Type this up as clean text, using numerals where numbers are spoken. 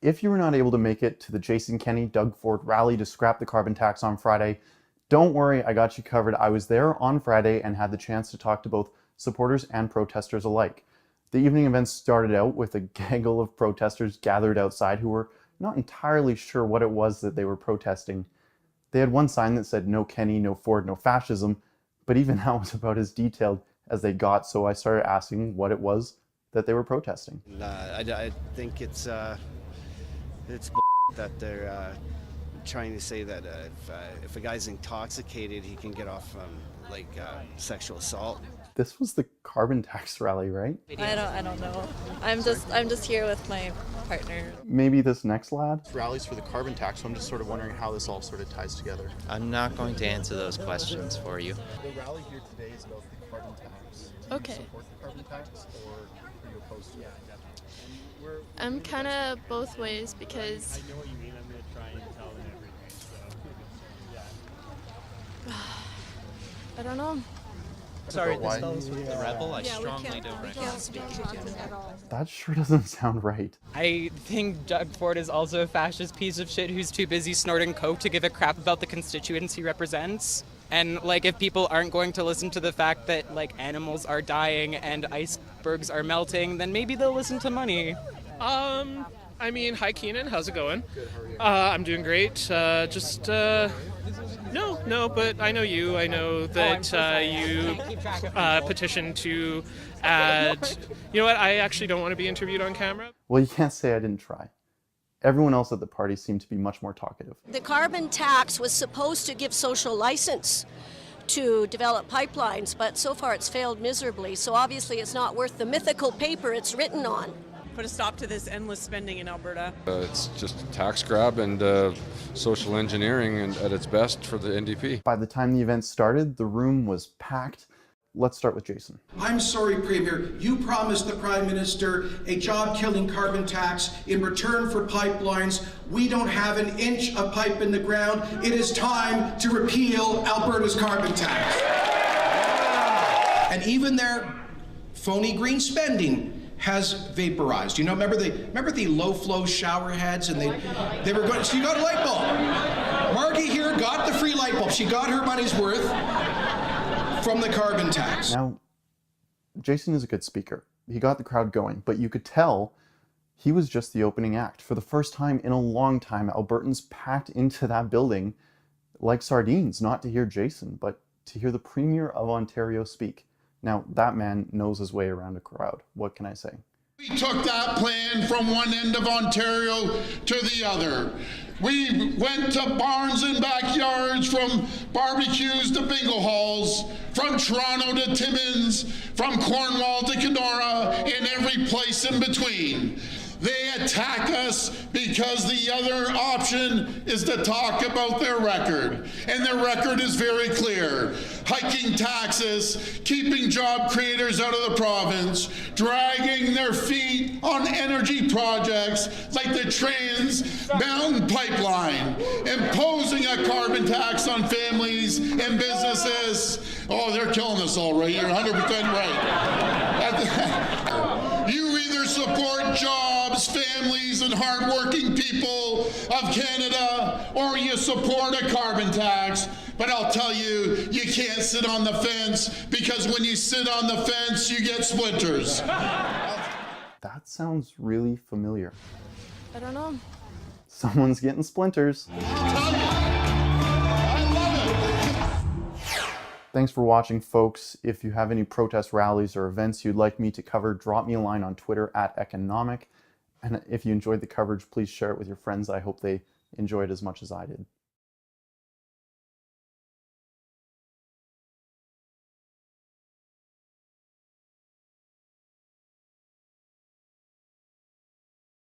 if you were not able to make it to the Jason Kenney Doug Ford rally to scrap the carbon tax on Friday, don't worry, I got you covered. I was there on Friday and had the chance to talk to both supporters and protesters alike. The evening event started out with a gaggle of protesters gathered outside who were not entirely sure what it was that they were protesting. They had one sign that said, "No Kenney, no Ford, no fascism," but even that was about as detailed as they got, so I started asking what it was that they were protesting. I think it's that they're trying to say that if a guy's intoxicated, he can get off sexual assault. This was the carbon tax rally, right? I don't know. I'm just here with my partner. Maybe this next lad? Rallies for the carbon tax, so I'm just sort of wondering how this all sort of ties together. I'm not going to answer those questions for you. The rally here today is about the carbon tax. Okay. Do you support the carbon tax or are you opposed to it? I'm kind of both ways because I know what you mean. I'm going to try and tell them everything. So, yeah. I don't know. Sorry, why? this fellow's with the rebel. I strongly don't recommend. That sure doesn't sound right. I think Doug Ford is also a fascist piece of shit who's too busy snorting coke to give a crap about the constituents he represents. And if people aren't going to listen to the fact that animals are dying and icebergs are melting, then maybe they'll listen to money. I mean, hi Keenan, how's it going? Good, how are you? I'm doing great. No, but I know you. I know that you petitioned to add. You know what? I actually don't want to be interviewed on camera. Well, you can't say I didn't try. Everyone else at the party seemed to be much more talkative. The carbon tax was supposed to give social license to develop pipelines, but so far it's failed miserably. So obviously it's not worth the mythical paper it's written on. Put a stop to this endless spending in Alberta. It's just a tax grab and social engineering and at its best for the NDP. By the time the event started, the room was packed. Let's start with Jason. I'm sorry, Premier, you promised the Prime Minister a job-killing carbon tax in return for pipelines. We don't have an inch of pipe in the ground. It is time to repeal Alberta's carbon tax. And even their phony green spending has vaporized. You know, remember the low-flow shower heads, and they were going. She got a light bulb. Margie here got the free light bulb. She got her money's worth from the carbon tax. Now, Jason is a good speaker. He got the crowd going, but you could tell he was just the opening act. For the first time in a long time, Albertans packed into that building like sardines, not to hear Jason, but to hear the Premier of Ontario speak. Now, that man knows his way around a crowd. What can I say? We took that plan from one end of Ontario to the other. We went to barns and backyards, from barbecues to bingo halls, from Toronto to Timmins, from Cornwall to Kenora, and every place in between. They attack us because the other option is to talk about their record. And their record is very clear. Hiking taxes, keeping job creators out of the province, dragging their feet on energy projects like the Trans Mountain Pipeline, imposing a carbon tax on families and businesses. Oh, they're killing us all right. You're 100% right. You either support jobs, families, and hardworking people of Canada, or you support a carbon tax. But I'll tell you, you can't sit on the fence, because when you sit on the fence, you get splinters. That sounds really familiar. I don't know. Someone's getting splinters. Thanks for watching, folks. If you have any protest rallies or events you'd like me to cover, drop me a line on Twitter @economic. And if you enjoyed the coverage, please share it with your friends. I hope they enjoyed it as much as I did.